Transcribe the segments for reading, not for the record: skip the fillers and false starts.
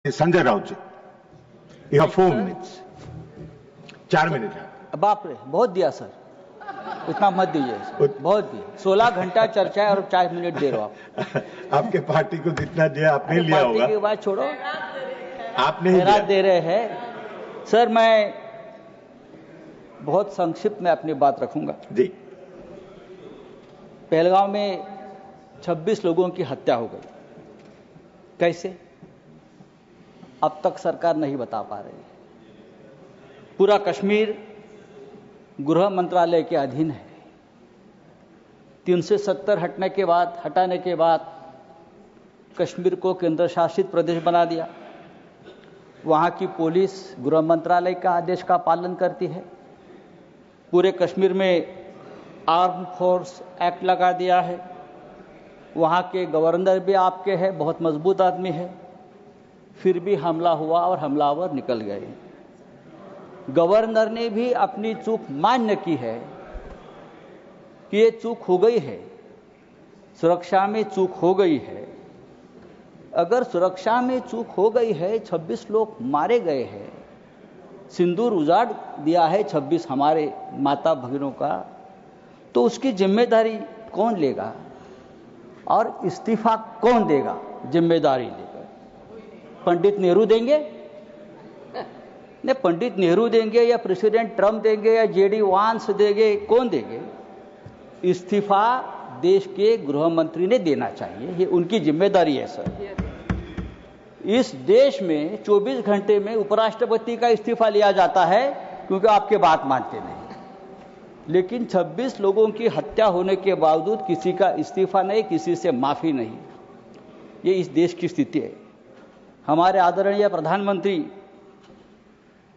Sanjay Raut ji, you have 4 minutes. 4 minute है। बाप रे, बहुत दिया सर, इतना मत दीजिए सर, बहुत दिया। 16 घंटा चर्चा है और 4 मिनट दे रहे हो आप। आपके पार्टी को जितना दिया आपने लिया होगा। पार्टी की बात छोड़ो, आपने ही खैरात दे रहे हैं। सर मैं बहुत संक्षिप्त में अपनी बात रखूंगा जी। पहलगांव में 26 लोगों की हत्या हो गई, कैसे अब तक सरकार नहीं बता पा रही। पूरा कश्मीर गृह मंत्रालय के अधीन है। 370 हटाने के बाद कश्मीर को केंद्र शासित प्रदेश बना दिया। वहां की पुलिस गृह मंत्रालय का आदेश का पालन करती है। पूरे कश्मीर में आर्म फोर्स एक्ट लगा दिया है। वहां के गवर्नर भी आपके हैं, बहुत मजबूत आदमी है। फिर भी हमला हुआ और हमलावर निकल गए। गवर्नर ने भी अपनी चूक मान्य की है कि ये चूक हो गई है, सुरक्षा में चूक हो गई है। अगर सुरक्षा में चूक हो गई है, 26 लोग मारे गए हैं, सिंदूर उजाड़ दिया है 26 हमारे माता भगिनों का, तो उसकी जिम्मेदारी कौन लेगा और इस्तीफा कौन देगा जिम्मेदारी लेकर? पंडित नेहरू देंगे? नहीं, पंडित नेहरू देंगे या प्रेसिडेंट ट्रम्प देंगे या जेडी वांस देंगे? कौन देंगे? इस्तीफा देश के गृह मंत्री ने देना चाहिए, ये उनकी जिम्मेदारी है सर। इस देश में 24 घंटे में उपराष्ट्रपति का इस्तीफा लिया जाता है क्योंकि आपके बात मानते नहीं। लेकिन 26 लोगों की हत्या होने के बावजूद किसी का इस्तीफा नहीं, किसी से माफी नहीं। ये इस देश की स्थिति है। हमारे आदरणीय प्रधानमंत्री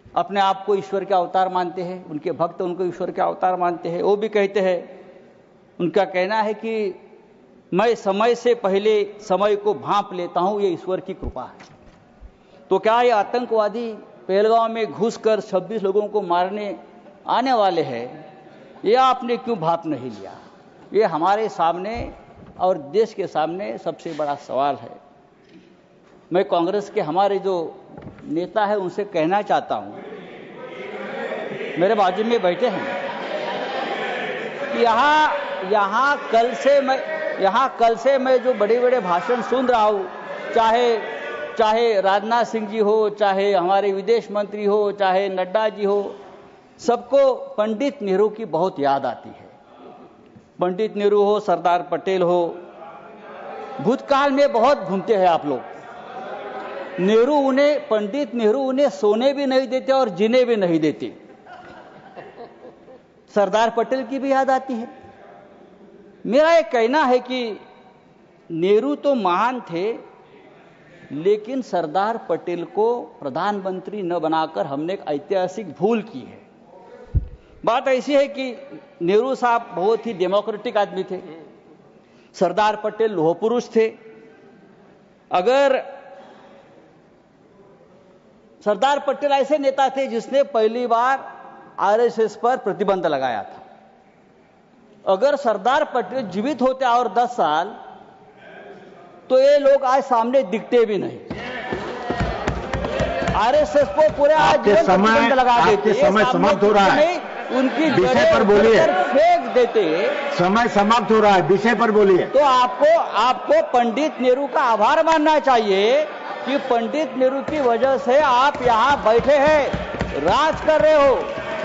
अपने आप को ईश्वर के अवतार मानते हैं, उनके भक्त उनको ईश्वर के अवतार मानते हैं। वो भी कहते हैं, उनका कहना है कि मैं समय से पहले समय को भांप लेता हूं, ये ईश्वर की कृपा है। तो क्या ये आतंकवादी पहलगांव में घुसकर 26 लोगों को मारने आने वाले हैं? ये आपने क्यों भाप नहीं लिया? ये हमारे सामने और देश के सामने सबसे बड़ा सवाल है। मैं कांग्रेस के हमारे जो नेता है उनसे कहना चाहता हूं, मेरे बाजू में बैठे हैं, यहां कल से मैं जो बड़े बड़े भाषण सुन रहा हूं, चाहे राजनाथ सिंह जी हो, चाहे हमारे विदेश मंत्री हो, चाहे नड्डा जी हो, सबको पंडित नेहरू की बहुत याद आती है। पंडित नेहरू हो, सरदार पटेल हो, भूतकाल में बहुत घूमते हैं आप लोग। पंडित नेहरू उन्हें सोने भी नहीं देते और जीने भी नहीं देते। सरदार पटेल की भी याद आती है। मेरा ये कहना है कि नेहरू तो महान थे, लेकिन सरदार पटेल को प्रधानमंत्री न बनाकर हमने एक ऐतिहासिक भूल की है। बात ऐसी है कि नेहरू साहब बहुत ही डेमोक्रेटिक आदमी थे, सरदार पटेल लोह पुरुष थे। अगर सरदार पटेल ऐसे नेता थे जिसने पहली बार आरएसएस पर प्रतिबंध लगाया था। अगर सरदार पटेल जीवित होते और 10 साल, तो ये लोग आज सामने दिखते भी नहीं। आरएसएस को पूरे आजीवन प्रतिबंध लगा देते। समय समाप्त हो रहा है, उनकी विषय पर बोलिए। फेंक देते। समय समाप्त हो रहा है, विषय पर बोलिए। तो आपको पंडित नेहरू का आभार मानना चाहिए कि पंडित नेहरू की वजह से आप यहां बैठे हैं, राज कर रहे हो।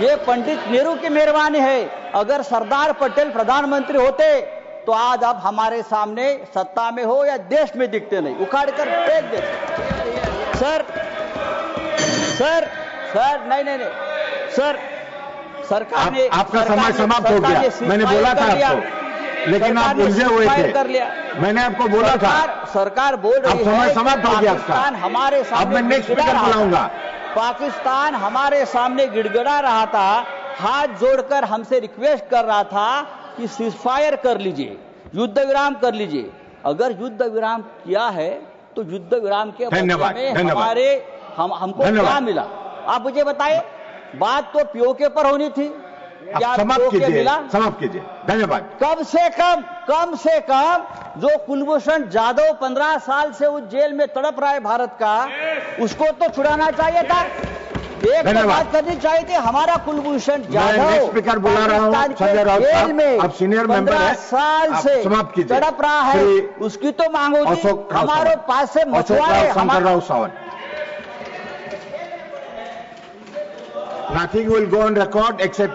ये पंडित नेहरू की मेहरबानी है। अगर सरदार पटेल प्रधानमंत्री होते तो आज आप हमारे सामने सत्ता में हो या देश में दिखते नहीं, उखाड़ कर फेंक देते। सर नहीं सर, सरकार ने आपका समय समाप्त हो गया। मैंने बोला था आपको, लेकिन आप उलझे हुए थे। मैंने आपको बोला था। सरकार बोल रही है, समय समाप्त हो गया आपका। हमारे सामने अब मैं नेक्स्ट स्पीकर बुलाऊंगा। पाकिस्तान हमारे सामने गिड़गिड़ा रहा था, हाथ जोड़कर हमसे रिक्वेस्ट कर रहा था कि सीजफायर कर लीजिए, युद्ध विराम कर लीजिए। अगर युद्ध विराम किया है तो युद्ध विराम के बदले में हमको क्या मिला? आप मुझे बताइए। बात तो पीओके पर होनी थी, आप समाप्त कीजिए धन्यवाद। कम से कम जो कुलभूषण जाधव 15 साल से उस जेल में तड़प रहा है भारत का, उसको तो छुड़ाना चाहिए था। एक बात करनी चाहिए थी, हमारा कुलभूषण जाधव स्पीकर बुला रहा हूं संजय राउत साहब, आप सीनियर मेंबर हैं, 15 साल से समाप्त कीजिए। तड़प रहा है, उसकी तो मांग होती। हमारे पास से मछुआरे Shankarrao Sawant. Nothing will go on record except